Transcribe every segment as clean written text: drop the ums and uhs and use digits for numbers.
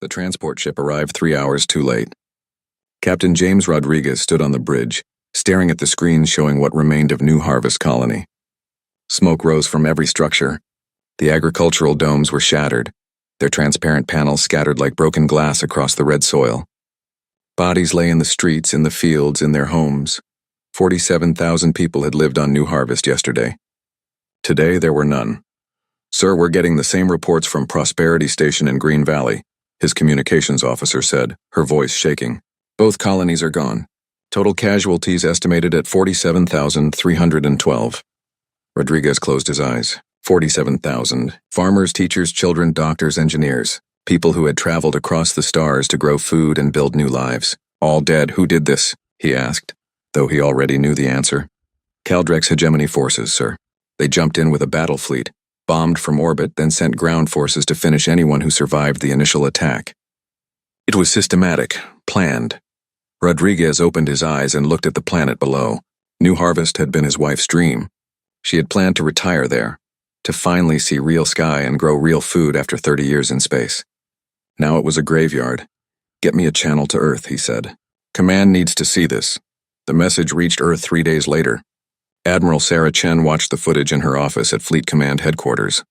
The transport ship arrived 3 hours too late. Captain James Rodriguez stood on the bridge, staring at the screens showing what remained of New Harvest Colony. Smoke rose from every structure. The agricultural domes were shattered, their transparent panels scattered like broken glass across the red soil. Bodies lay in the streets, in the fields, in their homes. 47,000 people had lived on New Harvest yesterday. Today there were none. "Sir, we're getting the same reports from Prosperity Station in Green Valley," his communications officer said, her voice shaking. "Both colonies are gone. Total casualties estimated at 47,312. Rodriguez closed his eyes. 47,000. Farmers, teachers, children, doctors, engineers. People who had traveled across the stars to grow food and build new lives. All dead. Who did this?" he asked, though he already knew the answer. "Caldrex Hegemony forces, sir. They jumped in with a battle fleet, bombed from orbit, then sent ground forces to finish anyone who survived the initial attack. It was systematic, planned." Rodriguez opened his eyes and looked at the planet below. New Harvest had been his wife's dream. She had planned to retire there, to finally see real sky and grow real food after 30 years in space. Now it was a graveyard. "Get me a channel to Earth," he said. "Command needs to see this." The message reached Earth 3 days later. Admiral Sarah Chen watched the footage in her office at Fleet Command headquarters.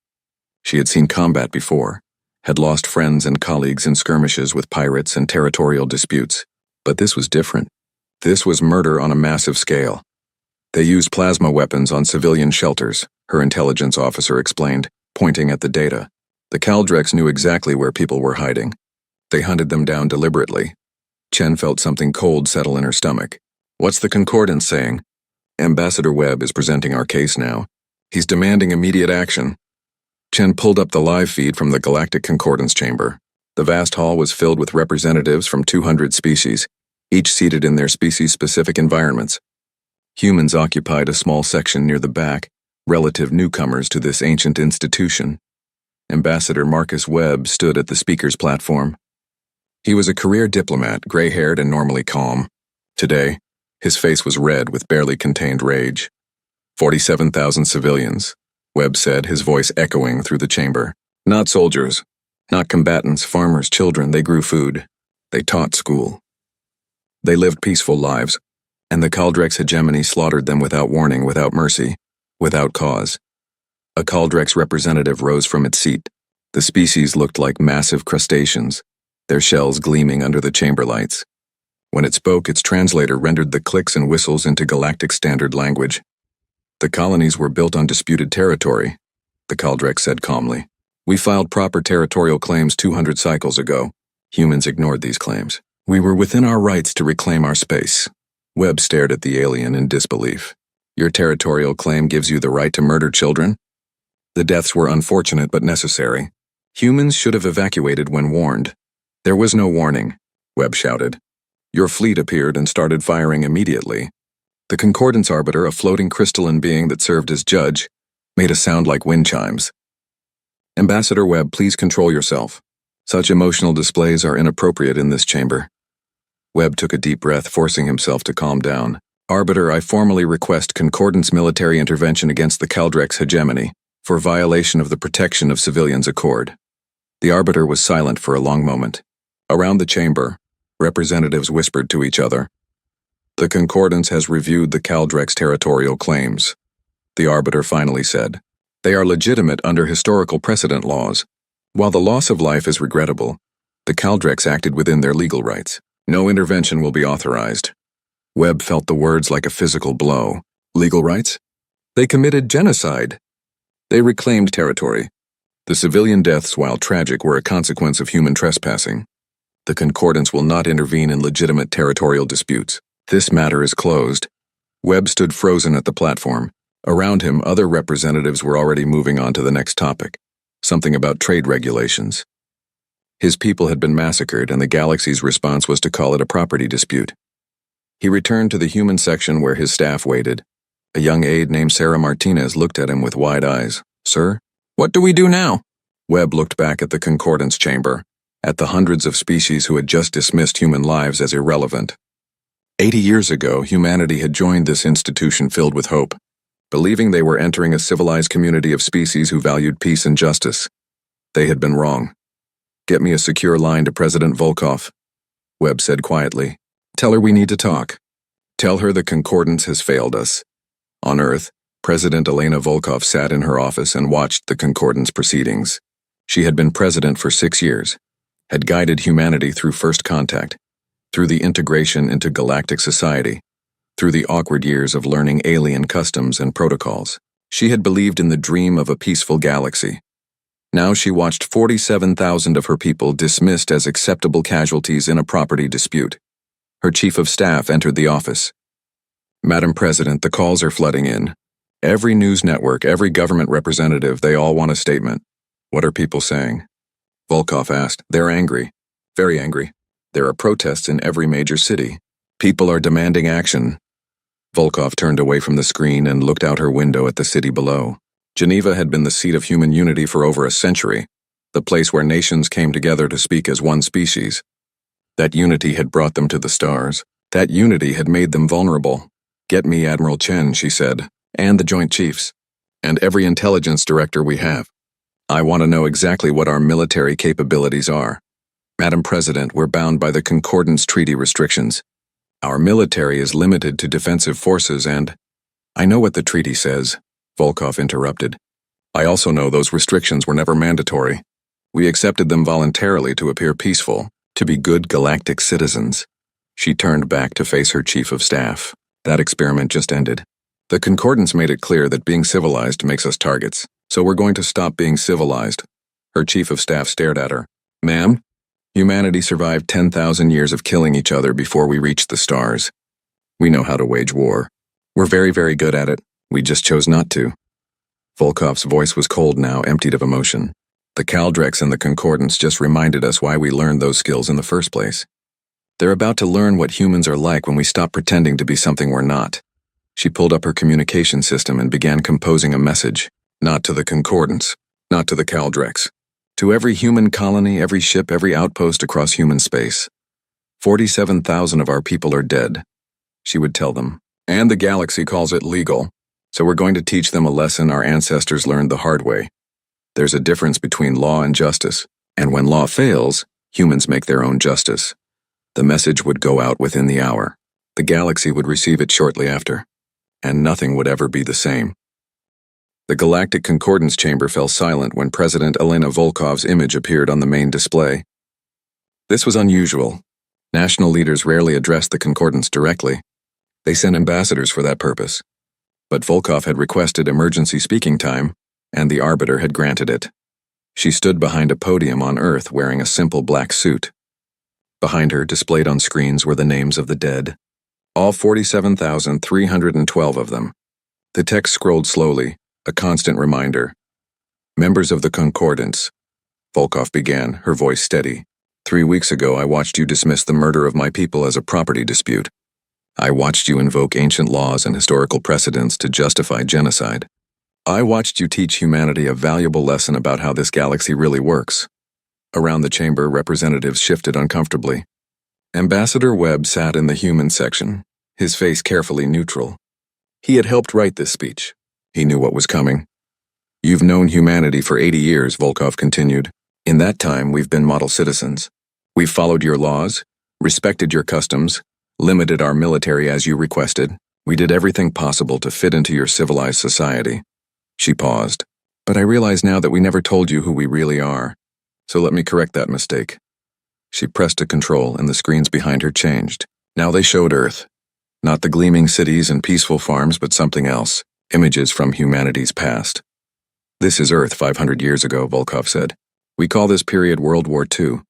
She had seen combat before, had lost friends and colleagues in skirmishes with pirates and territorial disputes. But this was different. This was murder on a massive scale. "They used plasma weapons on civilian shelters," her intelligence officer explained, pointing at the data. "The Caldrex knew exactly where people were hiding. They hunted them down deliberately." Chen felt something cold settle in her stomach. "What's the Concordance saying?" "Ambassador Webb is presenting our case now. He's demanding immediate action." Chen pulled up the live feed from the Galactic Concordance chamber. The vast hall was filled with representatives from 200 species, each seated in their species-specific environments. Humans occupied a small section near the back, relative newcomers to this ancient institution. Ambassador Marcus Webb stood at the speaker's platform. He was a career diplomat, gray-haired and normally calm. Today, his face was red with barely contained rage. 47,000 civilians, Webb said, his voice echoing through the chamber. "Not soldiers, not combatants, farmers, children. They grew food. They taught school. They lived peaceful lives, and the Caldrex hegemony slaughtered them without warning, without mercy, without cause." A Caldrex representative rose from its seat. The species looked like massive crustaceans, their shells gleaming under the chamber lights. When it spoke, its translator rendered the clicks and whistles into galactic standard language. "The colonies were built on disputed territory," the Caldrex said calmly. "We filed proper territorial claims 200 cycles ago. Humans ignored these claims. We were within our rights to reclaim our space." Webb stared at the alien in disbelief. "Your territorial claim gives you the right to murder children?" "The deaths were unfortunate but necessary. Humans should have evacuated when warned." "There was no warning," Webb shouted. "Your fleet appeared and started firing immediately." The Concordance Arbiter, a floating crystalline being that served as judge, made a sound like wind chimes. "Ambassador Webb, please control yourself. Such emotional displays are inappropriate in this chamber." Webb took a deep breath, forcing himself to calm down. "Arbiter, I formally request Concordance military intervention against the Caldrex hegemony for violation of the Protection of Civilians Accord." The Arbiter was silent for a long moment. Around the chamber, representatives whispered to each other. "The Concordance has reviewed the Caldrex territorial claims," the Arbiter finally said. "They are legitimate under historical precedent laws. While the loss of life is regrettable, the Caldrex acted within their legal rights. No intervention will be authorized." Webb felt the words like a physical blow. Legal rights? They committed genocide. They reclaimed territory. The civilian deaths, while tragic, were a consequence of human trespassing. The Concordance will not intervene in legitimate territorial disputes. This matter is closed. Webb stood frozen at the platform. Around him, other representatives were already moving on to the next topic, something about trade regulations. His people had been massacred, and the galaxy's response was to call it a property dispute. He returned to the human section where his staff waited. A young aide named Sarah Martinez looked at him with wide eyes. "Sir, what do we do now?" Webb looked back at the Concordance chamber, at the hundreds of species who had just dismissed human lives as irrelevant. 80 years ago, humanity had joined this institution filled with hope, believing they were entering a civilized community of species who valued peace and justice. They had been wrong. Get me a secure line to President Volkov, Webb said quietly. Tell her we need to talk. Tell her the concordance has failed us. On Earth, President Elena Volkov sat in her office and watched the concordance proceedings. She had been president for 6 years, had guided humanity through first contact, through the integration into galactic society, through the awkward years of learning alien customs and protocols. She had believed in the dream of a peaceful galaxy. Now she watched 47,000 of her people dismissed as acceptable casualties in a property dispute. Her chief of staff entered the office. Madam President, the calls are flooding in. Every news network, every government representative, they all want a statement. What are people saying? Volkov asked. They're angry. Very angry. There are protests in every major city. People are demanding action. Volkov turned away from the screen and looked out her window at the city below. Geneva had been the seat of human unity for over a century, the place where nations came together to speak as one species. That unity had brought them to the stars. That unity had made them vulnerable. Get me Admiral Chen, she said, and the Joint Chiefs, and every intelligence director we have. I want to know exactly what our military capabilities are. Madam President, we're bound by the Concordance Treaty restrictions. Our military is limited to defensive forces and— I know what the treaty says, Volkov interrupted. I also know those restrictions were never mandatory. We accepted them voluntarily to appear peaceful, to be good galactic citizens. She turned back to face her chief of staff. That experiment just ended. The Concordance made it clear that being civilized makes us targets, so we're going to stop being civilized. Her chief of staff stared at her. Ma'am? Humanity survived 10,000 years of killing each other before we reached the stars. We know how to wage war. We're very, very good at it. We just chose not to. Volkov's voice was cold now, emptied of emotion. The Caldrex and the Concordance just reminded us why we learned those skills in the first place. They're about to learn what humans are like when we stop pretending to be something we're not. She pulled up her communication system and began composing a message. Not to the Concordance, not to the Caldrex. To every human colony, every ship, every outpost across human space. 47,000 of our people are dead, she would tell them. And the galaxy calls it legal. So we're going to teach them a lesson our ancestors learned the hard way. There's a difference between law and justice, and when law fails, humans make their own justice. The message would go out within the hour. The galaxy would receive it shortly after, and nothing would ever be the same. The Galactic Concordance Chamber fell silent when President Elena Volkov's image appeared on the main display. This was unusual. National leaders rarely addressed the Concordance directly. They sent ambassadors for that purpose. But Volkov had requested emergency speaking time, and the arbiter had granted it. She stood behind a podium on Earth wearing a simple black suit. Behind her, displayed on screens, were the names of the dead. All 47,312 of them. The text scrolled slowly, a constant reminder. Members of the Concordance, Volkov began, her voice steady. 3 weeks ago, I watched you dismiss the murder of my people as a property dispute. I watched you invoke ancient laws and historical precedents to justify genocide. I watched you teach humanity a valuable lesson about how this galaxy really works. Around the chamber, representatives shifted uncomfortably. Ambassador Webb sat in the human section, his face carefully neutral. He had helped write this speech. He knew what was coming. You've known humanity for 80 years, Volkov continued. In that time, we've been model citizens. We've followed your laws, respected your customs, limited our military as you requested. We did everything possible to fit into your civilized society. She paused. But I realize now that we never told you who we really are. So let me correct that mistake. She pressed a control and the screens behind her changed. Now they showed Earth. Not the gleaming cities and peaceful farms, but something else. Images from humanity's past. This is Earth 500 years ago, Volkov said. We call this period World War II.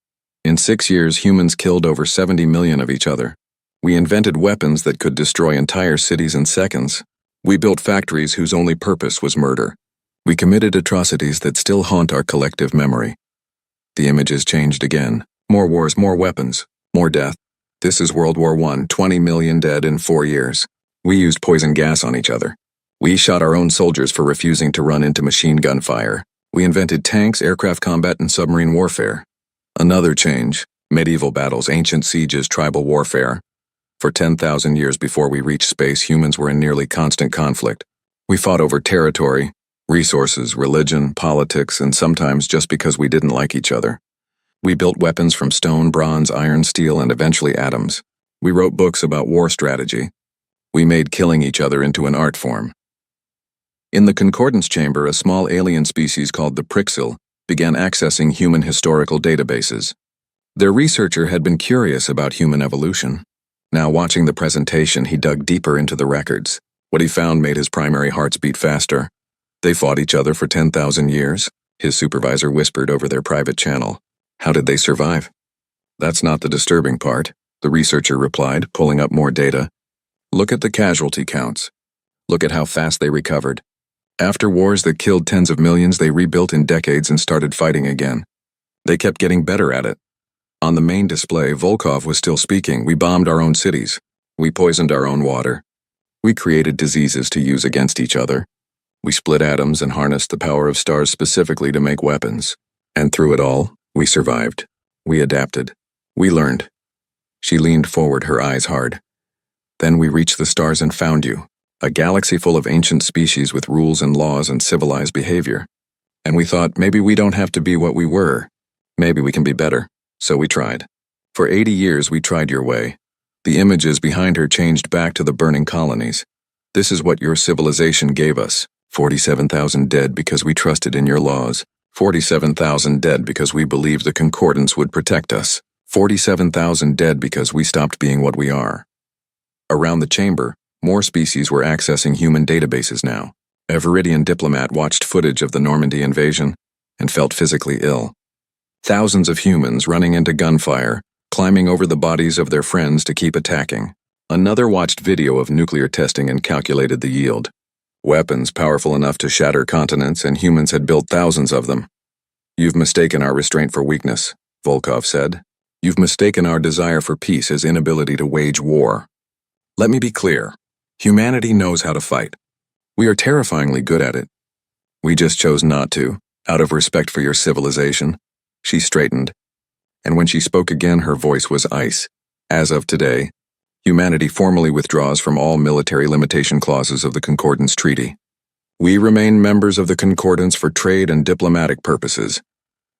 In 6 years, humans killed over 70 million of each other. We invented weapons that could destroy entire cities in seconds. We built factories whose only purpose was murder. We committed atrocities that still haunt our collective memory. The images changed again. More wars, more weapons, more death. This is World War I, 20 million dead in 4 years. We used poison gas on each other. We shot our own soldiers for refusing to run into machine gun fire. We invented tanks, aircraft combat, and submarine warfare. Another change, medieval battles, ancient sieges, tribal warfare. For 10,000 years before we reached space, humans were in nearly constant conflict. We fought over territory, resources, religion, politics, and sometimes just because we didn't like each other. We built weapons from stone, bronze, iron, steel, and eventually atoms. We wrote books about war strategy. We made killing each other into an art form. In the Concordance Chamber, a small alien species called the Prixil began accessing human historical databases. Their researcher had been curious about human evolution. Now, watching the presentation, he dug deeper into the records. What he found made his primary hearts beat faster. They fought each other for 10,000 years, his supervisor whispered over their private channel. How did they survive? That's not the disturbing part, the researcher replied, pulling up more data. Look at the casualty counts. Look at how fast they recovered. After wars that killed tens of millions, they rebuilt in decades and started fighting again. They kept getting better at it. On the main display, Volkov was still speaking. We bombed our own cities. We poisoned our own water. We created diseases to use against each other. We split atoms and harnessed the power of stars specifically to make weapons. And through it all, we survived. We adapted. We learned. She leaned forward, her eyes hard. Then we reached the stars and found you. A galaxy full of ancient species with rules and laws and civilized behavior. And we thought, maybe we don't have to be what we were. Maybe we can be better. So we tried. For 80 years we tried your way. The images behind her changed back to the burning colonies. This is what your civilization gave us. 47,000 dead because we trusted in your laws. 47,000 dead because we believed the Concordance would protect us. 47,000 dead because we stopped being what we are. Around the chamber, more species were accessing human databases now. A Viridian diplomat watched footage of the Normandy invasion and felt physically ill. Thousands of humans running into gunfire, climbing over the bodies of their friends to keep attacking. Another watched video of nuclear testing and calculated the yield. Weapons powerful enough to shatter continents, and humans had built thousands of them. You've mistaken our restraint for weakness, Volkov said. You've mistaken our desire for peace as inability to wage war. Let me be clear. Humanity knows how to fight. We are terrifyingly good at it. We just chose not to, out of respect for your civilization. She straightened, and when she spoke again, her voice was ice. As of today, humanity formally withdraws from all military limitation clauses of the Concordance Treaty. We remain members of the Concordance for trade and diplomatic purposes,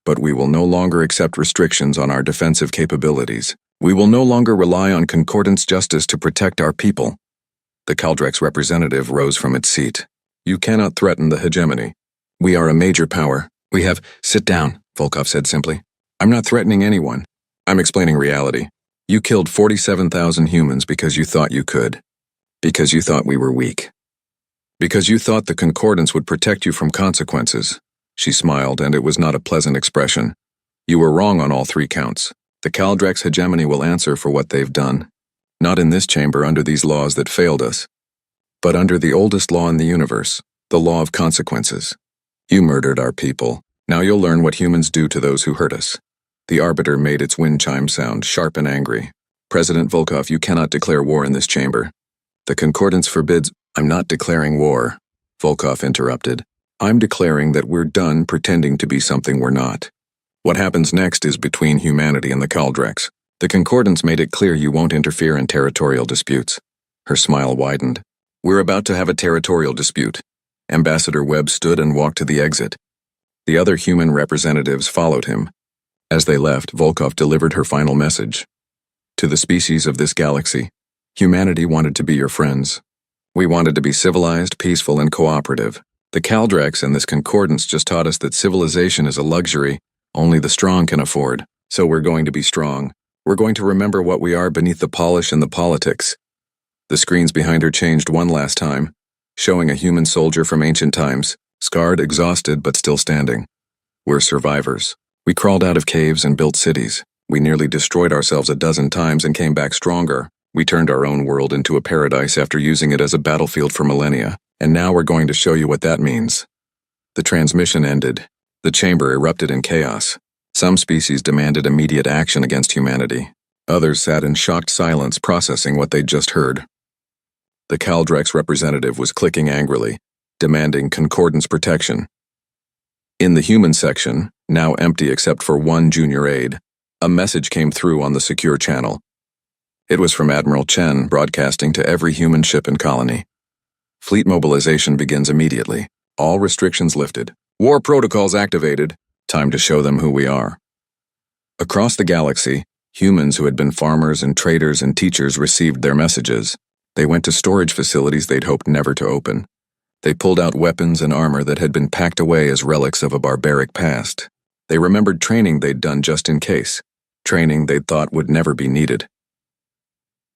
but we will no longer accept restrictions on our defensive capabilities. We will no longer rely on Concordance justice to protect our people. The Kaldrex representative rose from its seat. You cannot threaten the hegemony. We are a major power. We have— Sit down, Volkov said simply. I'm not threatening anyone. I'm explaining reality. You killed 47,000 humans because you thought you could. Because you thought we were weak. Because you thought the Concordance would protect you from consequences. She smiled, and it was not a pleasant expression. You were wrong on all three counts. The Kaldrex hegemony will answer for what they've done. Not in this chamber under these laws that failed us, but under the oldest law in the universe, the law of consequences. You murdered our people. Now you'll learn what humans do to those who hurt us. The Arbiter made its wind chime sound, sharp and angry. President Volkov, you cannot declare war in this chamber. The Concordance forbids— I'm not declaring war, Volkov interrupted. I'm declaring that we're done pretending to be something we're not. What happens next is between humanity and the Kaldrex. The Concordance made it clear you won't interfere in territorial disputes. Her smile widened. We're about to have a territorial dispute. Ambassador Webb stood and walked to the exit. The other human representatives followed him. As they left, Volkov delivered her final message. To the species of this galaxy, humanity wanted to be your friends. We wanted to be civilized, peaceful, and cooperative. The Kaldrex and this Concordance just taught us that civilization is a luxury only the strong can afford. So we're going to be strong. We're going to remember what we are beneath the polish and the politics. The screens behind her changed one last time, showing a human soldier from ancient times, scarred, exhausted, but still standing. We're survivors. We crawled out of caves and built cities. We nearly destroyed ourselves a dozen times and came back stronger. We turned our own world into a paradise after using it as a battlefield for millennia. And now we're going to show you what that means. The transmission ended. The chamber erupted in chaos. Some species demanded immediate action against humanity. Others sat in shocked silence, processing what they'd just heard. The Kaldrex representative was clicking angrily, demanding Concordance protection. In the human section, now empty except for one junior aide, a message came through on the secure channel. It was from Admiral Chen, broadcasting to every human ship and colony. Fleet mobilization begins immediately. All restrictions lifted. War protocols activated. Time to show them who we are. Across the galaxy, humans who had been farmers and traders and teachers received their messages. They went to storage facilities they'd hoped never to open. They pulled out weapons and armor that had been packed away as relics of a barbaric past. They remembered training they'd done just in case, training they'd thought would never be needed.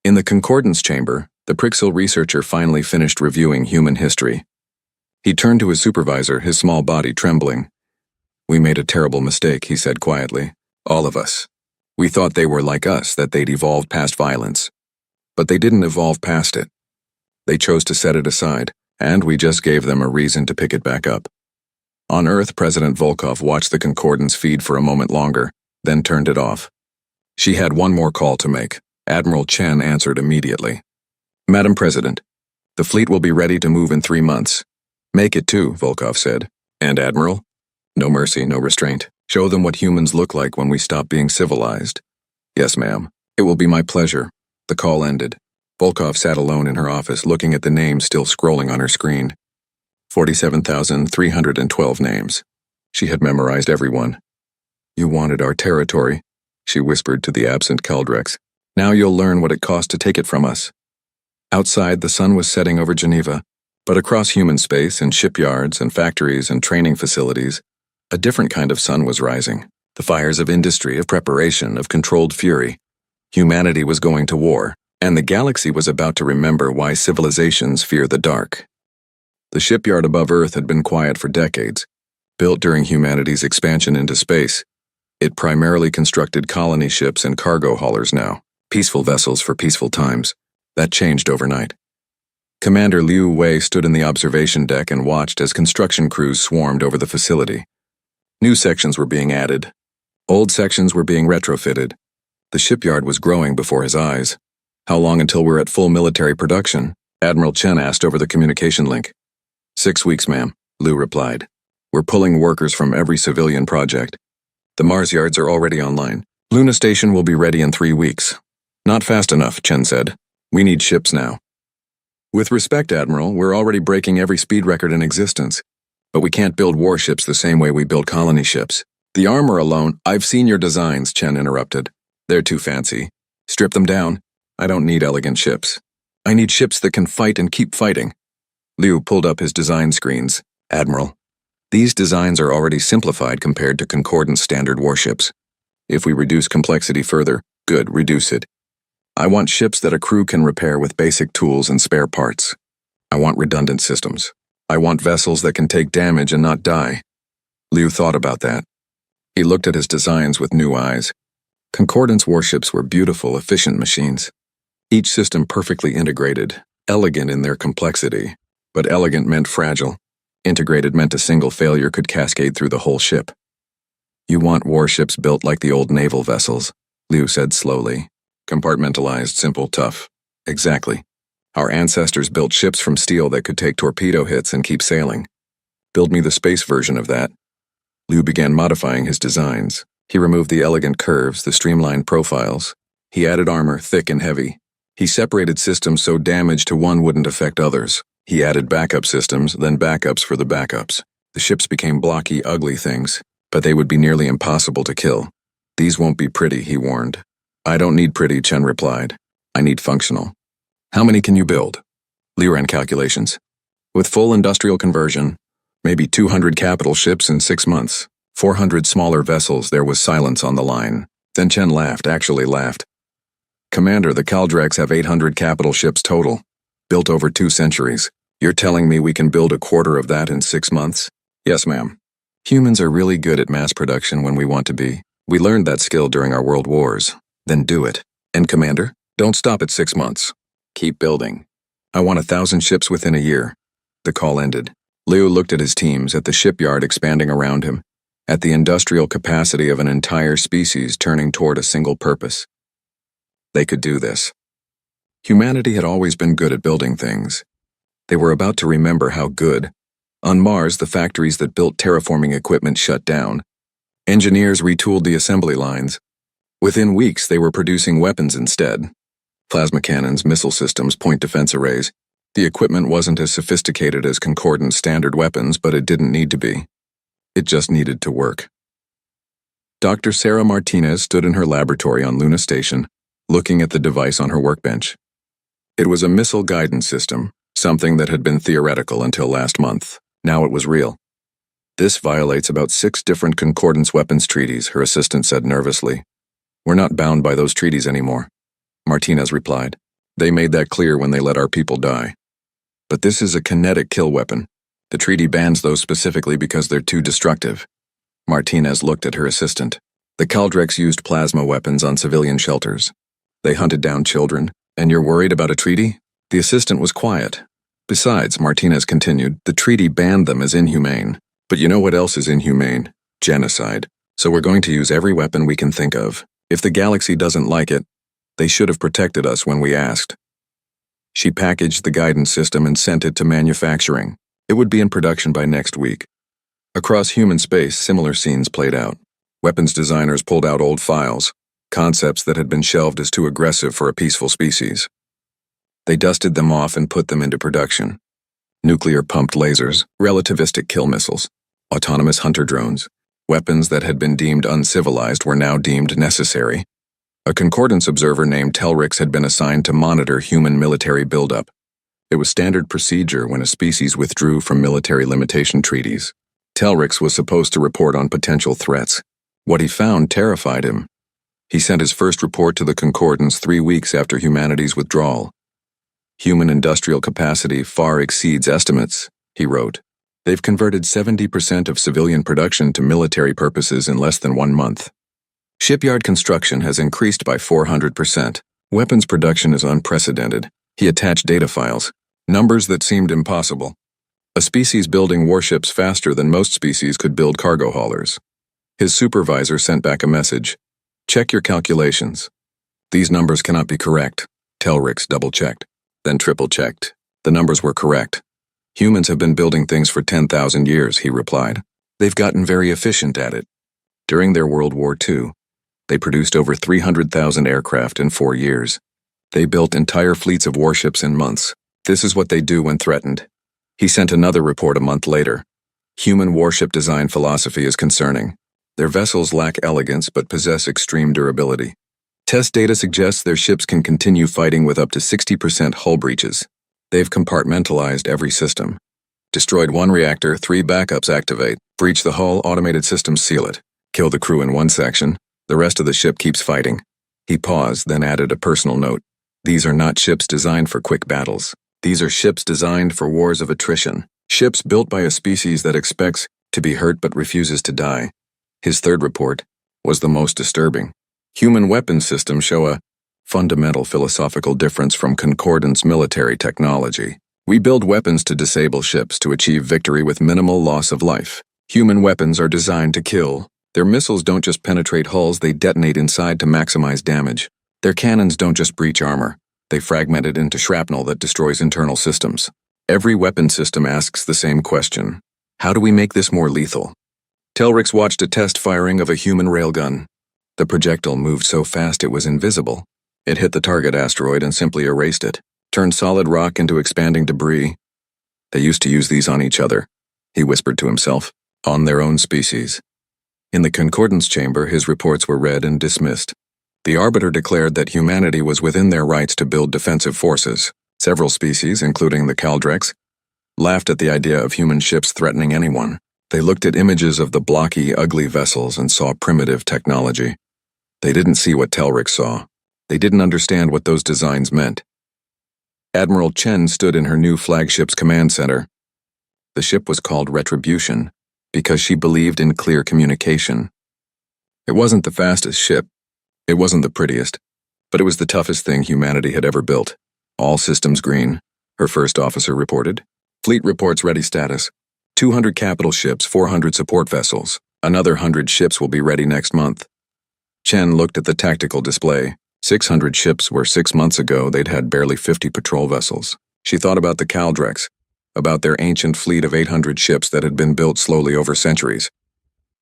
In the concordance chamber, the Prixil researcher finally finished reviewing human history. He turned to his supervisor, his small body trembling. "We made a terrible mistake," he said quietly. "All of us. We thought they were like us, that they'd evolved past violence. But they didn't evolve past it. They chose to set it aside, and we just gave them a reason to pick it back up." On Earth, President Volkov watched the concordance feed for a moment longer, then turned it off. She had one more call to make. Admiral Chen answered immediately. "Madam President, the fleet will be ready to move in 3 months. Make it 2, Volkov said. And Admiral? No mercy, no restraint. Show them what humans look like when we stop being civilized." "Yes, ma'am. It will be my pleasure." The call ended. Volkov sat alone in her office, looking at the names still scrolling on her screen. 47,312 names. She had memorized everyone. "You wanted our territory," she whispered to the absent Caldrex. "Now you'll learn what it cost to take it from us." Outside, the sun was setting over Geneva, but across human space, in shipyards and factories and training facilities, a different kind of sun was rising. The fires of industry, of preparation, of controlled fury. Humanity was going to war, and the galaxy was about to remember why civilizations fear the dark. The shipyard above Earth had been quiet for decades, built during humanity's expansion into space. It primarily constructed colony ships and cargo haulers now, peaceful vessels for peaceful times. That changed overnight. Commander Liu Wei stood in the observation deck and watched as construction crews swarmed over the facility. New sections were being added. Old sections were being retrofitted. The shipyard was growing before his eyes. "How long until we're at full military production?" Admiral Chen asked over the communication link. 6 weeks, ma'am, Liu replied. "We're pulling workers from every civilian project. The Mars yards are already online. Luna Station will be ready in 3 weeks." "Not fast enough," Chen said. "We need ships now." "With respect, Admiral, we're already breaking every speed record in existence. But we can't build warships the same way we build colony ships. The armor alone—" "I've seen your designs," Chen interrupted. "They're too fancy. Strip them down. I don't need elegant ships. I need ships that can fight and keep fighting." Liu pulled up his design screens. "Admiral, these designs are already simplified compared to Concordance standard warships. If we reduce complexity further, good, reduce it. I want ships that a crew can repair with basic tools and spare parts. I want redundant systems. I want vessels that can take damage and not die." Liu thought about that. He looked at his designs with new eyes. Concordance warships were beautiful, efficient machines. Each system perfectly integrated, elegant in their complexity. But elegant meant fragile. Integrated meant a single failure could cascade through the whole ship. "You want warships built like the old naval vessels," Liu said slowly. "Compartmentalized, simple, tough." "Exactly. Our ancestors built ships from steel that could take torpedo hits and keep sailing. Build me the space version of that." Liu began modifying his designs. He removed the elegant curves, the streamlined profiles. He added armor, thick and heavy. He separated systems so damage to one wouldn't affect others. He added backup systems, then backups for the backups. The ships became blocky, ugly things, but they would be nearly impossible to kill. "These won't be pretty," he warned. "I don't need pretty," Chen replied. "I need functional." "How many can you build?" Liu ran calculations. "With full industrial conversion, maybe 200 capital ships in 6 months. 400 smaller vessels." There was silence on the line. Then Chen laughed, actually laughed. "Commander, the Caldrex have 800 capital ships total, built over 2 centuries. You're telling me we can build a quarter of that in 6 months?" "Yes, ma'am. Humans are really good at mass production when we want to be. We learned that skill during our world wars. Then do it. And Commander, don't stop at 6 months. Keep building. I want 1,000 ships within a year." The call ended. Liu looked at his teams, at the shipyard expanding around him, at the industrial capacity of an entire species turning toward a single purpose. They could do this. Humanity had always been good at building things. They were about to remember how good. On Mars, the factories that built terraforming equipment shut down. Engineers retooled the assembly lines. Within weeks, they were producing weapons instead. Plasma cannons, missile systems, point defense arrays. The equipment wasn't as sophisticated as Concordant standard weapons, but it didn't need to be. It just needed to work. Dr. Sarah Martinez stood in her laboratory on Luna Station, looking at the device on her workbench. It was a missile guidance system, something that had been theoretical until last month. Now it was real. This violates about 6 different concordance weapons treaties, her assistant said nervously. We're not bound by those treaties anymore, Martinez replied. They made that clear when they let our people die. But this is a kinetic kill weapon. The treaty bans those specifically because they're too destructive. Martinez looked at her assistant. The Caldrex used plasma weapons on civilian shelters. They hunted down children, and you're worried about a treaty? The assistant was quiet. Besides, Martinez continued, the treaty banned them as inhumane. But you know what else is inhumane? Genocide. So we're going to use every weapon we can think of. If the galaxy doesn't like it, they should have protected us when we asked. She packaged the guidance system and sent it to manufacturing. It would be in production by next week. Across human space, similar scenes played out. Weapons designers pulled out old files, concepts that had been shelved as too aggressive for a peaceful species. They dusted them off and put them into production. Nuclear-pumped lasers, relativistic kill missiles, autonomous hunter drones. Weapons that had been deemed uncivilized were now deemed necessary. A concordance observer named Telrix had been assigned to monitor human military buildup. It was standard procedure when a species withdrew from military limitation treaties. Telrix was supposed to report on potential threats. What he found terrified him. He sent his first report to the concordance 3 weeks after humanity's withdrawal. Human industrial capacity far exceeds estimates, he wrote. They've converted 70% of civilian production to military purposes in less than 1 month. Shipyard construction has increased by 400%. Weapons production is unprecedented. He attached data files, numbers that seemed impossible. A species building warships faster than most species could build cargo haulers. His supervisor sent back a message. Check your calculations. These numbers cannot be correct. Telrix double-checked, then triple-checked. The numbers were correct. Humans have been building things for 10,000 years, he replied. They've gotten very efficient at it. During their World War II, they produced over 300,000 aircraft in 4 years. They built entire fleets of warships in months. This is what they do when threatened. He sent another report a month later. Human warship design philosophy is concerning. Their vessels lack elegance but possess extreme durability. Test data suggests their ships can continue fighting with up to 60% hull breaches. They've compartmentalized every system. Destroyed 1 reactor, 3 backups activate. Breach the hull, automated systems seal it. Kill the crew in 1 section. The rest of the ship keeps fighting. He paused, then added a personal note. These are not ships designed for quick battles. These are ships designed for wars of attrition. Ships built by a species that expects to be hurt but refuses to die. His third report was the most disturbing. Human weapons systems show a fundamental philosophical difference from concordance military technology. We build weapons to disable ships to achieve victory with minimal loss of life. Human weapons are designed to kill. Their missiles don't just penetrate hulls, they detonate inside to maximize damage. Their cannons don't just breach armor. They fragment it into shrapnel that destroys internal systems. Every weapon system asks the same question. How do we make this more lethal? Telrix watched a test firing of a human railgun. The projectile moved so fast it was invisible. It hit the target asteroid and simply erased it, turned solid rock into expanding debris. They used to use these on each other, he whispered to himself, on their own species. In the concordance chamber, his reports were read and dismissed. The arbiter declared that humanity was within their rights to build defensive forces. Several species, including the Caldrex, laughed at the idea of human ships threatening anyone. They looked at images of the blocky, ugly vessels and saw primitive technology. They didn't see what Telrix saw. They didn't understand what those designs meant. Admiral Chen stood in her new flagship's command center. The ship was called Retribution because she believed in clear communication. It wasn't the fastest ship. It wasn't the prettiest, but it was the toughest thing humanity had ever built. All systems green, her first officer reported. Fleet reports ready status. 200 capital ships, 400 support vessels. Another 100 ships will be ready next month. Chen looked at the tactical display. 600 ships where 6 months ago they'd had barely 50 patrol vessels. She thought about the Caldrex, about their ancient fleet of 800 ships that had been built slowly over centuries.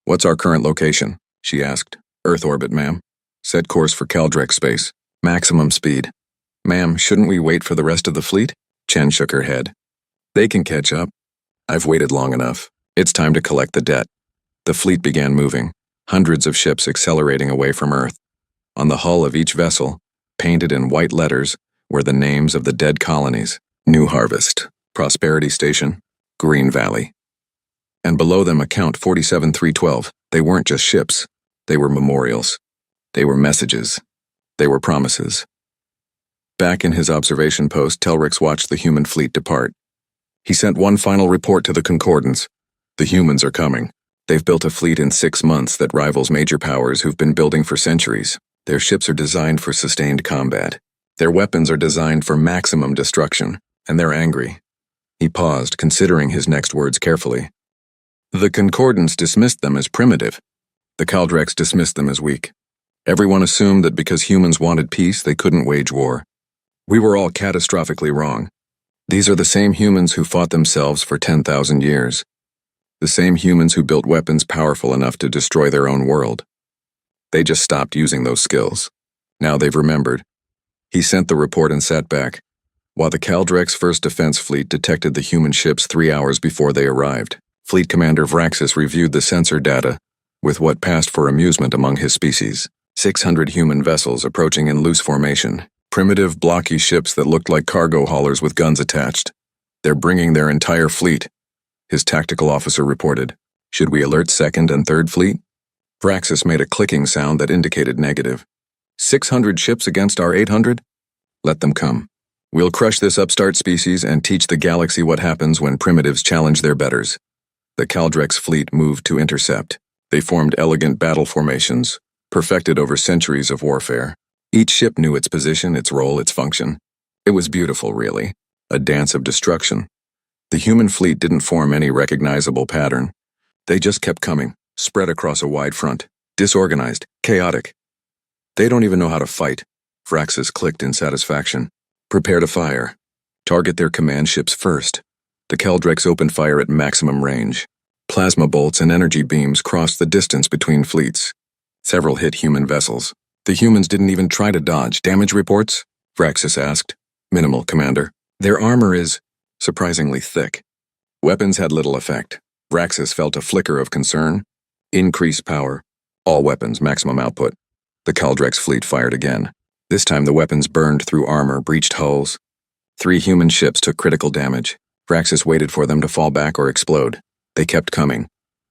What's our current location? She asked. Earth orbit, ma'am. Set course for Caldrex space. Maximum speed. Ma'am, shouldn't we wait for the rest of the fleet? Chen shook her head. They can catch up. I've waited long enough. It's time to collect the debt. The fleet began moving. hundreds of ships accelerating away from Earth. On the hull of each vessel, painted in white letters, were the names of the dead colonies: New Harvest, Prosperity Station, Green Valley. And below them a count 47312. They weren't just ships. They were memorials. They were messages. They were promises. Back in his observation post, Telrix watched the human fleet depart. He sent one final report to the Concordance. The humans are coming. They've built a fleet in 6 months that rivals major powers who've been building for centuries. Their ships are designed for sustained combat. Their weapons are designed for maximum destruction, and they're angry. He paused, considering his next words carefully. The Concordance dismissed them as primitive. The Kaldrex dismissed them as weak. Everyone assumed that because humans wanted peace, they couldn't wage war. We were all catastrophically wrong. These are the same humans who fought themselves for 10,000 years. The same humans who built weapons powerful enough to destroy their own world. They just stopped using those skills. Now they've remembered. He sent the report and sat back, while the Kaldrex First Defense Fleet detected the human ships 3 hours before they arrived. Fleet Commander Vraxis reviewed the sensor data with what passed for amusement among his species. 600 human vessels approaching in loose formation. Primitive, blocky ships that looked like cargo haulers with guns attached. They're bringing their entire fleet, his tactical officer reported. Should we alert Second and Third Fleet? Vraxis made a clicking sound that indicated negative. 600 ships against our 800? Let them come. We'll crush this upstart species and teach the galaxy what happens when primitives challenge their betters. The Kaldrex fleet moved to intercept. They formed elegant battle formations, perfected over centuries of warfare. Each ship knew its position, its role, its function. It was beautiful, really. A dance of destruction. The human fleet didn't form any recognizable pattern. They just kept coming, spread across a wide front, disorganized, chaotic. They don't even know how to fight. Vraxis clicked in satisfaction. Prepare to fire. Target their command ships first. The Kaldrex opened fire at maximum range. Plasma bolts and energy beams crossed the distance between fleets. Several hit human vessels. The humans didn't even try to dodge. Damage reports? Vraxis asked. Minimal, Commander. Their armor is surprisingly thick. Weapons had little effect. Vraxis felt a flicker of concern. Increased power. All weapons, maximum output. The Kaldrex fleet fired again. This time the weapons burned through armor, breached hulls. 3 human ships took critical damage. Vraxis waited for them to fall back or explode. They kept coming.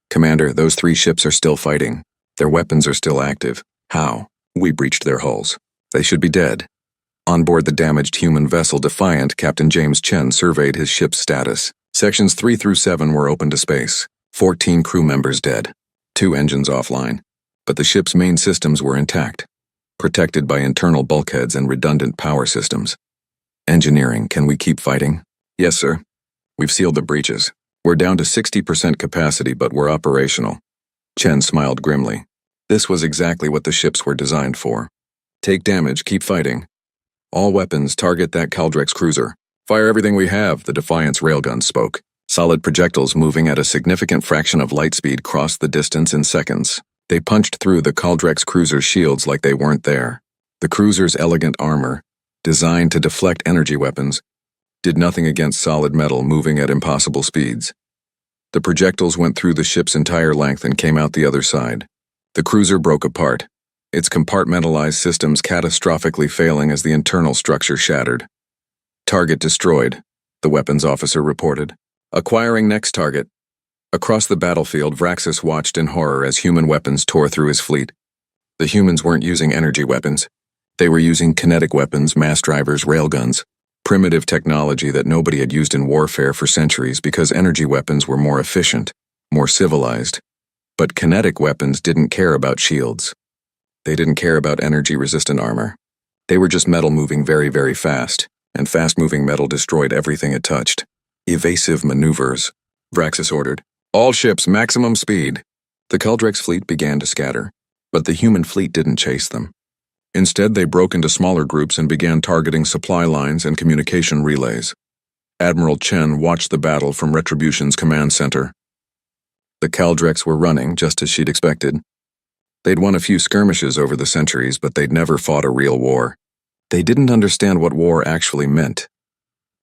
Commander, those 3 ships are still fighting. Their weapons are still active. How? We breached their hulls. They should be dead. On board the damaged human vessel Defiant, Captain James Chen surveyed his ship's status. Sections 3 through 7 were open to space. 14 crew members dead. 2 engines offline. But the ship's main systems were intact, protected by internal bulkheads and redundant power systems. Engineering, can we keep fighting? Yes, sir. We've sealed the breaches. We're down to 60% capacity, but we're operational. Chen smiled grimly. This was exactly what the ships were designed for. Take damage, keep fighting. All weapons, target that Kaldrex cruiser. Fire everything we have, the Defiance railgun spoke. Solid projectiles moving at a significant fraction of light speed crossed the distance in seconds. They punched through the Kaldrex cruiser's shields like they weren't there. The cruiser's elegant armor, designed to deflect energy weapons, did nothing against solid metal moving at impossible speeds. The projectiles went through the ship's entire length and came out the other side. The cruiser broke apart, its compartmentalized systems catastrophically failing as the internal structure shattered. Target destroyed, the weapons officer reported. Acquiring next target. Across the battlefield, Vraxis watched in horror as human weapons tore through his fleet. The humans weren't using energy weapons. They were using kinetic weapons, mass drivers, railguns. Primitive technology that nobody had used in warfare for centuries because energy weapons were more efficient, more civilized. But kinetic weapons didn't care about shields. They didn't care about energy-resistant armor. They were just metal moving very, very fast, and fast-moving metal destroyed everything it touched. Evasive maneuvers, Vraxis ordered. All ships, maximum speed. The Kaldrex fleet began to scatter, but the human fleet didn't chase them. Instead, they broke into smaller groups and began targeting supply lines and communication relays. Admiral Chen watched the battle from Retribution's command center. The Kaldrex were running, just as she'd expected. They'd won a few skirmishes over the centuries, but they'd never fought a real war. They didn't understand what war actually meant.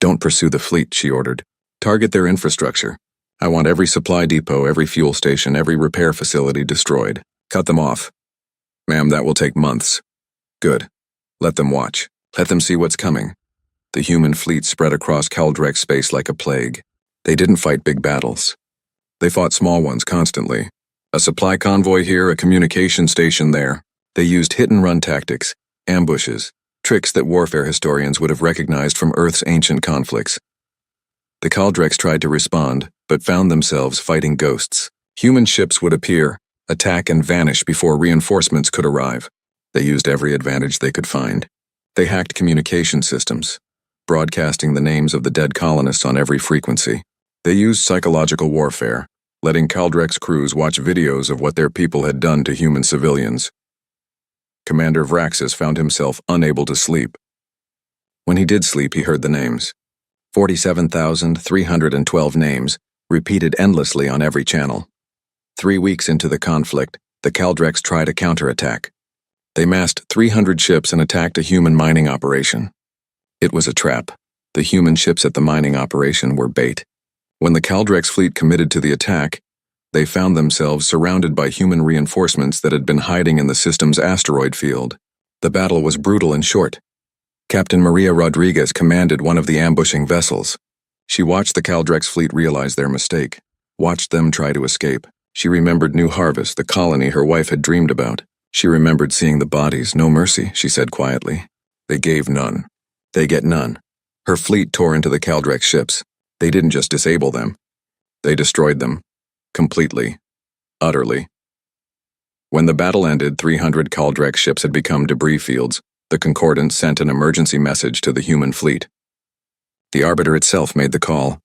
Don't pursue the fleet, she ordered. Target their infrastructure. I want every supply depot, every fuel station, every repair facility destroyed. Cut them off. Ma'am, that will take months. Good. Let them watch. Let them see what's coming. The human fleet spread across Kaldrex space like a plague. They didn't fight big battles. They fought small ones constantly. A supply convoy here, a communication station there. They used hit-and-run tactics, ambushes, tricks that warfare historians would have recognized from Earth's ancient conflicts. The Kaldrex tried to respond, but found themselves fighting ghosts. Human ships would appear, attack, and vanish before reinforcements could arrive. They used every advantage they could find. They hacked communication systems, broadcasting the names of the dead colonists on every frequency. They used psychological warfare, letting Kaldrex crews watch videos of what their people had done to human civilians. Commander Vraxis found himself unable to sleep. When he did sleep, he heard the names. 47,312 names, repeated endlessly on every channel. 3 weeks into the conflict, the Kaldrex tried a counterattack. They massed 300 ships and attacked a human mining operation. It was a trap. The human ships at the mining operation were bait. When the Kaldrex fleet committed to the attack, they found themselves surrounded by human reinforcements that had been hiding in the system's asteroid field. The battle was brutal and short. Captain Maria Rodriguez commanded one of the ambushing vessels. She watched the Kaldrex fleet realize their mistake, watched them try to escape. She remembered New Harvest, the colony her wife had dreamed about. She remembered seeing the bodies. No mercy, she said quietly. They gave none. They get none. Her fleet tore into the Kaldrex ships. They didn't just disable them. They destroyed them. Completely. Utterly. When the battle ended, 300 Kaldrex ships had become debris fields. The Concordance sent an emergency message to the human fleet. The Arbiter itself made the call.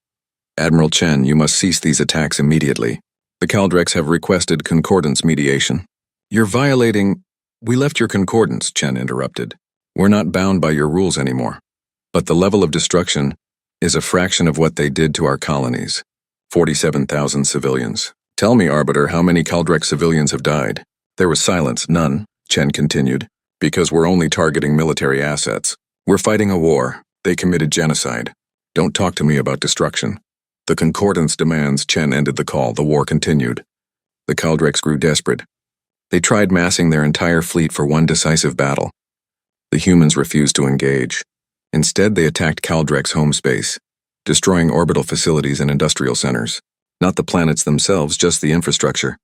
Admiral Chen, you must cease these attacks immediately. The Kaldrex have requested Concordance mediation. You're violating... We left your Concordance, Chen interrupted. We're not bound by your rules anymore. But the level of destruction is a fraction of what they did to our colonies. 47,000 civilians. Tell me, Arbiter, how many Kaldrex civilians have died? There was silence. None, Chen continued. Because we're only targeting military assets. We're fighting a war. They committed genocide. Don't talk to me about destruction. The Concordance demands. Chen ended the call. The war continued. The Kaldrex grew desperate. They tried massing their entire fleet for one decisive battle. The humans refused to engage. Instead, they attacked Kaldrex home space, destroying orbital facilities and industrial centers. Not the planets themselves, just the infrastructure.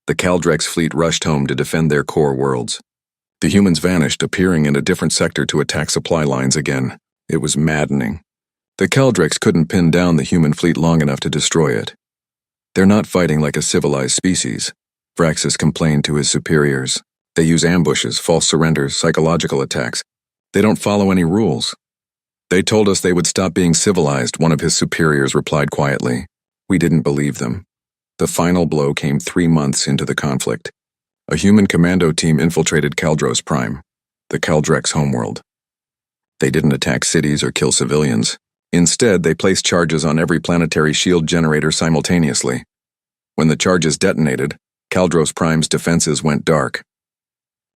The Kaldrex fleet rushed home to defend their core worlds. The humans vanished, appearing in a different sector to attack supply lines again. It was maddening. The Kaldrex couldn't pin down the human fleet long enough to destroy it. They're not fighting like a civilized species, Vraxis complained to his superiors. They use ambushes, false surrenders, psychological attacks. They don't follow any rules. They told us they would stop being civilized, one of his superiors replied quietly. We didn't believe them. The final blow came 3 months into the conflict. A human commando team infiltrated Kaldros Prime, the Kaldrex homeworld. They didn't attack cities or kill civilians. Instead, they placed charges on every planetary shield generator simultaneously. When the charges detonated, Kaldros Prime's defenses went dark.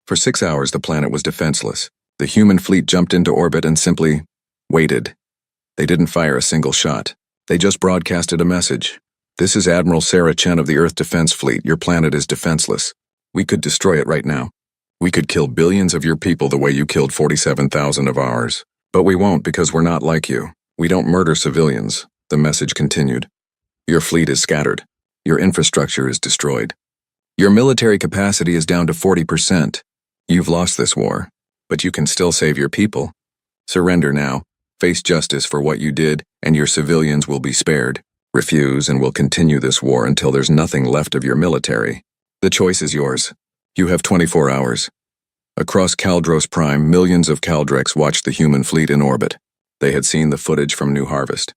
For 6 hours, the planet was defenseless. The human fleet jumped into orbit and simply waited. They didn't fire a single shot. They just broadcasted a message. This is Admiral Sarah Chen of the Earth Defense Fleet. Your planet is defenseless. We could destroy it right now. We could kill billions of your people the way you killed 47,000 of ours. But we won't because we're not like you. We don't murder civilians, the message continued. Your fleet is scattered. Your infrastructure is destroyed. Your military capacity is down to 40%. You've lost this war, but you can still save your people. Surrender now. Face justice for what you did, and your civilians will be spared. Refuse, and we'll continue this war until there's nothing left of your military. The choice is yours. You have 24 hours. Across Kaldros Prime, millions of Kaldrex watched the human fleet in orbit. They had seen the footage from New Harvest.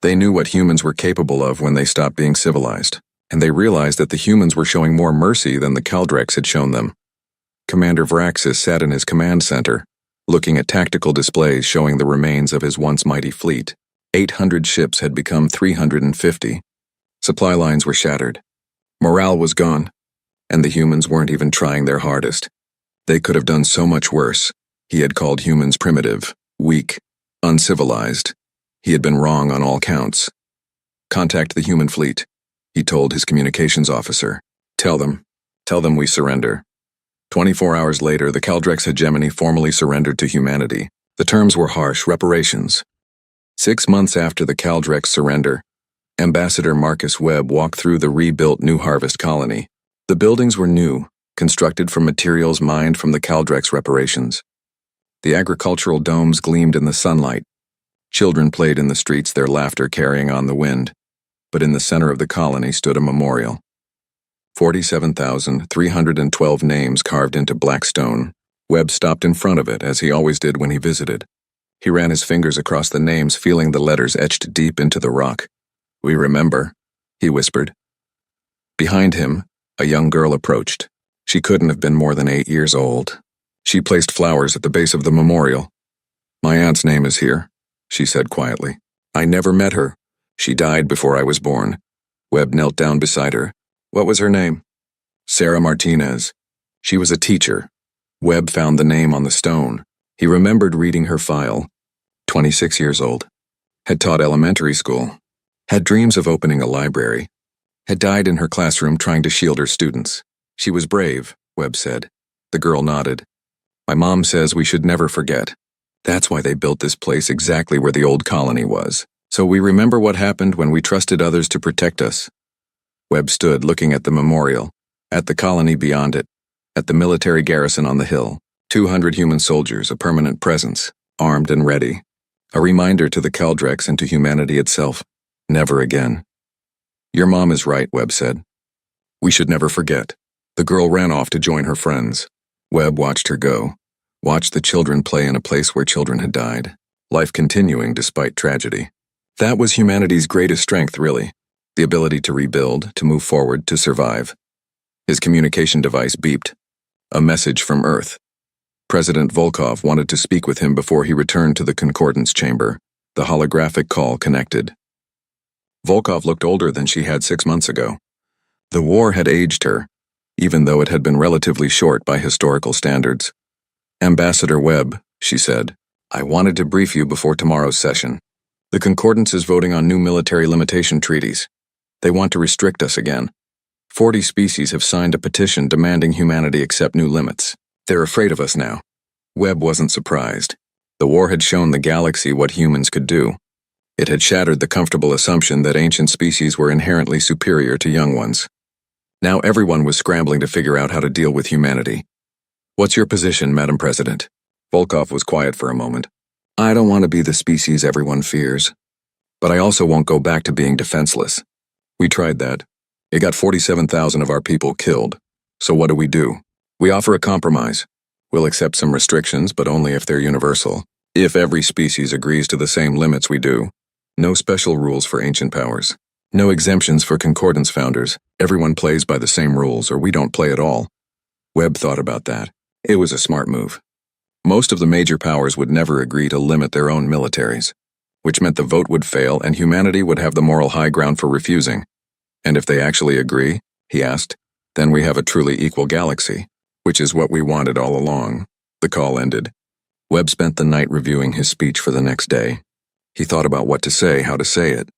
They knew what humans were capable of when they stopped being civilized, and they realized that the humans were showing more mercy than the Kaldrex had shown them. Commander Vraxis sat in his command center, looking at tactical displays showing the remains of his once mighty fleet. 800 ships had become 350. Supply lines were shattered. Morale was gone, and the humans weren't even trying their hardest. They could have done so much worse. He had called humans primitive, weak, uncivilized. He had been wrong on all counts. Contact the human fleet, he told his communications officer. Tell them, Tell them we surrender. 24 hours later, the Caldrex hegemony formally surrendered to humanity. The terms were harsh: reparations. 6 months after the Caldrex surrender, Ambassador Marcus Webb walked through the rebuilt New Harvest colony. The buildings were new, constructed from materials mined from the Caldrex reparations. The agricultural domes gleamed in the sunlight. Children played in the streets, their laughter carrying on the wind. But in the center of the colony stood a memorial. 47,312 names carved into black stone. Webb stopped in front of it, as he always did when he visited. He ran his fingers across the names, feeling the letters etched deep into the rock. "We remember," he whispered. Behind him, a young girl approached. She couldn't have been more than 8 years old. She placed flowers at the base of the memorial. "My aunt's name is here," she said quietly. "I never met her. She died before I was born." Webb knelt down beside her. "What was her name?" "Sarah Martinez. She was a teacher." Webb found the name on the stone. He remembered reading her file. 26 years old. Had taught elementary school. Had dreams of opening a library. Had died in her classroom trying to shield her students. "She was brave," Webb said. The girl nodded. "My mom says we should never forget. That's why they built this place exactly where the old colony was. So we remember what happened when we trusted others to protect us." Webb stood looking at the memorial, at the colony beyond it, at the military garrison on the hill. 200 human soldiers, a permanent presence, armed and ready. A reminder to the Caldrex and to humanity itself. Never again. "Your mom is right," Webb said. "We should never forget." The girl ran off to join her friends. Webb watched her go, watched the children play in a place where children had died, life continuing despite tragedy. That was humanity's greatest strength, really. The ability to rebuild, to move forward, to survive. His communication device beeped. A message from Earth. President Volkov wanted to speak with him before he returned to the Concordance chamber. The holographic call connected. Volkov looked older than she had 6 months ago. The war had aged her, even though it had been relatively short by historical standards. "Ambassador Webb," she said, "I wanted to brief you before tomorrow's session. The Concordance is voting on new military limitation treaties. They want to restrict us again. 40 species have signed a petition demanding humanity accept new limits. They're afraid of us now." Webb wasn't surprised. The war had shown the galaxy what humans could do. It had shattered the comfortable assumption that ancient species were inherently superior to young ones. Now everyone was scrambling to figure out how to deal with humanity. "What's your position, Madam President?" Volkov was quiet for a moment. "I don't want to be the species everyone fears. But I also won't go back to being defenseless. We tried that. It got 47,000 of our people killed. So what do? We offer a compromise. We'll accept some restrictions, but only if they're universal. If every species agrees to the same limits we do. No special rules for ancient powers. No exemptions for Concordance founders. Everyone plays by the same rules, or we don't play at all." Webb thought about that. It was a smart move. Most of the major powers would never agree to limit their own militaries, which meant the vote would fail and humanity would have the moral high ground for refusing. "And if they actually agree," he asked, "then we have a truly equal galaxy, which is what we wanted all along." The call ended. Webb spent the night reviewing his speech for the next day. He thought about what to say, how to say it.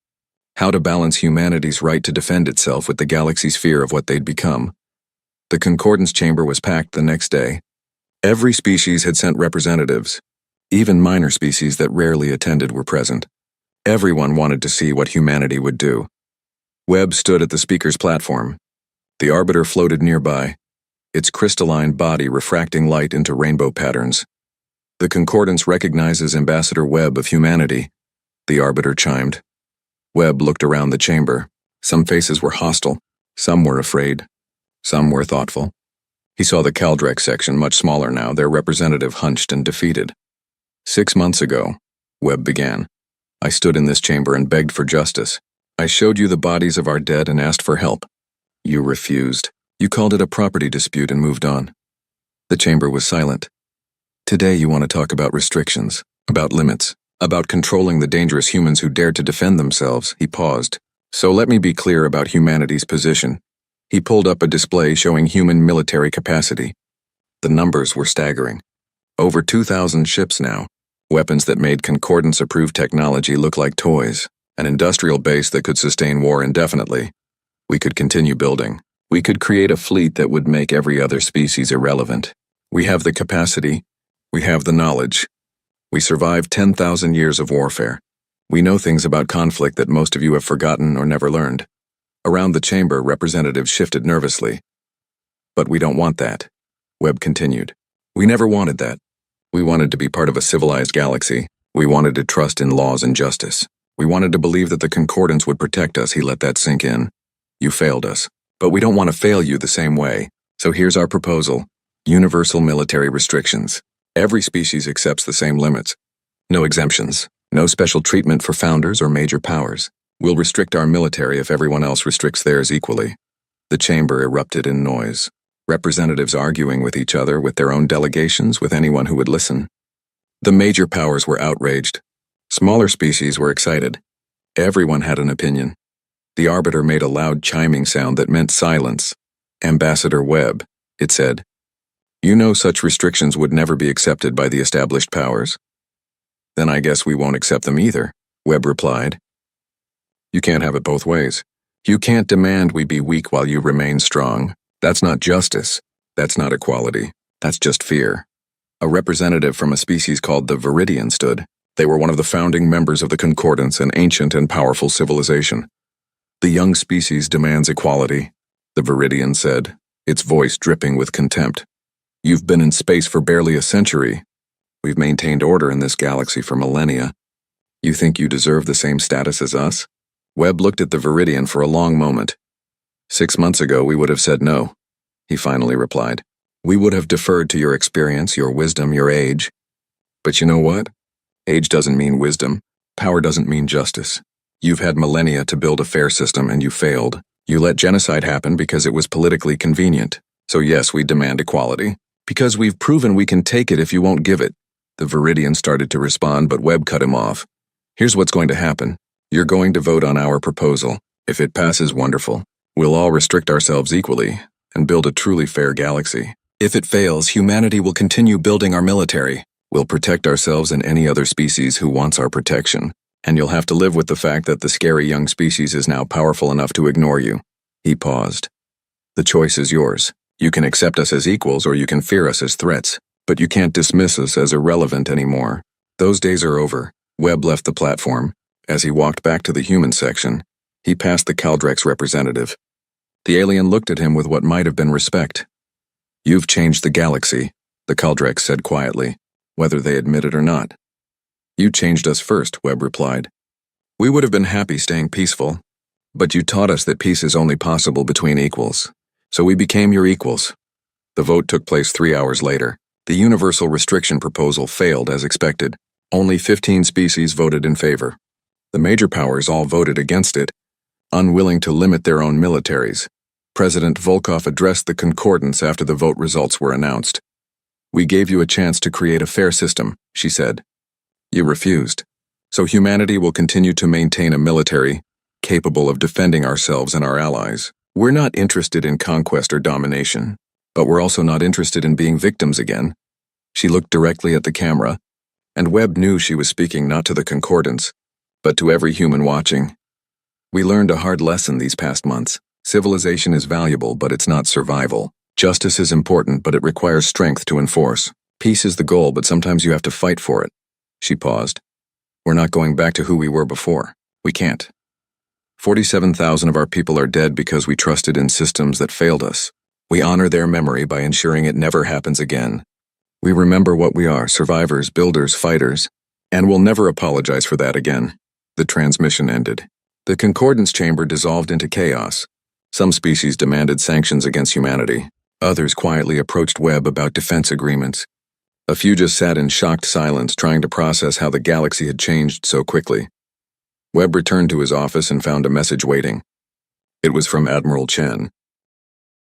How to balance humanity's right to defend itself with the galaxy's fear of what they'd become. The Concordance chamber was packed the next day. Every species had sent representatives. Even minor species that rarely attended were present. Everyone wanted to see what humanity would do. Webb stood at the speaker's platform. The Arbiter floated nearby, its crystalline body refracting light into rainbow patterns. "The Concordance recognizes Ambassador Webb of humanity," the Arbiter chimed. Webb looked around the chamber. Some faces were hostile, some were afraid, some were thoughtful. He saw the Caldrex section, much smaller now, their representative hunched and defeated. 6 months ago, Webb began, I stood in this chamber and begged for justice. I showed you the bodies of our dead and asked for help. You refused. You called it a property dispute and moved on. The chamber was silent. Today you want to talk about restrictions, about limits, about controlling the dangerous humans who dared to defend themselves. He paused. So let me be clear about humanity's position. He pulled up a display showing human military capacity. The numbers were staggering. Over 2,000 ships now. Weapons that made Concordance-approved technology look like toys. An industrial base that could sustain war indefinitely. We could continue building. We could create a fleet that would make every other species irrelevant. We have the capacity. We have the knowledge. We survived 10,000 years of warfare. We know things about conflict that most of you have forgotten or never learned. Around the chamber, representatives shifted nervously. But we don't want that, Webb continued. We never wanted that. We wanted to be part of a civilized galaxy. We wanted to trust in laws and justice. We wanted to believe that the Concordance would protect us. He let that sink in. You failed us. But we don't want to fail you the same way. So here's our proposal. Universal military restrictions. Every species accepts the same limits. No exemptions. No special treatment for founders or major powers. We'll restrict our military if everyone else restricts theirs equally. The chamber erupted in noise. Representatives arguing with each other, with their own delegations, with anyone who would listen. The major powers were outraged. Smaller species were excited. Everyone had an opinion. The arbiter made a loud chiming sound that meant silence. Ambassador Webb, it said. You know such restrictions would never be accepted by the established powers. Then I guess we won't accept them either, Webb replied. You can't have it both ways. You can't demand we be weak while you remain strong. That's not justice. That's not equality. That's just fear. A representative from a species called the Viridian stood. They were one of the founding members of the Concordance, an ancient and powerful civilization. The young species demands equality, the Viridian said, its voice dripping with contempt. You've been in space for barely a century. We've maintained order in this galaxy for millennia. You think you deserve the same status as us? Webb looked at the Viridian for a long moment. 6 months ago, we would have said no, he finally replied. We would have deferred to your experience, your wisdom, your age. But you know what? Age doesn't mean wisdom. Power doesn't mean justice. You've had millennia to build a fair system and you failed. You let genocide happen because it was politically convenient. So yes, we demand equality. Because we've proven we can take it if you won't give it. The Viridian started to respond, but Webb cut him off. Here's what's going to happen. You're going to vote on our proposal. If it passes, wonderful. We'll all restrict ourselves equally and build a truly fair galaxy. If it fails, humanity will continue building our military. We'll protect ourselves and any other species who wants our protection. And you'll have to live with the fact that the scary young species is now powerful enough to ignore you. He paused. The choice is yours. You can accept us as equals or you can fear us as threats, but you can't dismiss us as irrelevant anymore. Those days are over. Webb left the platform. As he walked back to the human section, he passed the Kaldrex representative. The alien looked at him with what might have been respect. You've changed the galaxy, the Kaldrex said quietly, whether they admit it or not. You changed us first, Webb replied. We would have been happy staying peaceful, but you taught us that peace is only possible between equals. So we became your equals. The vote took place 3 hours later. The universal restriction proposal failed as expected. Only 15 species voted in favor. The major powers all voted against it, unwilling to limit their own militaries. President Volkov addressed the Concordance after the vote results were announced. We gave you a chance to create a fair system, she said. You refused. So humanity will continue to maintain a military capable of defending ourselves and our allies. We're not interested in conquest or domination, but we're also not interested in being victims again. She looked directly at the camera, and Webb knew she was speaking not to the Concordance, but to every human watching. We learned a hard lesson these past months. Civilization is valuable, but it's not survival. Justice is important, but it requires strength to enforce. Peace is the goal, but sometimes you have to fight for it. She paused. We're not going back to who we were before. We can't. 47,000 of our people are dead because we trusted in systems that failed us. We honor their memory by ensuring it never happens again. We remember what we are, survivors, builders, fighters, and we'll never apologize for that again. The transmission ended. The Concordance chamber dissolved into chaos. Some species demanded sanctions against humanity. Others quietly approached Webb about defense agreements. A few just sat in shocked silence, trying to process how the galaxy had changed so quickly. Webb returned to his office and found a message waiting. It was from Admiral Chen.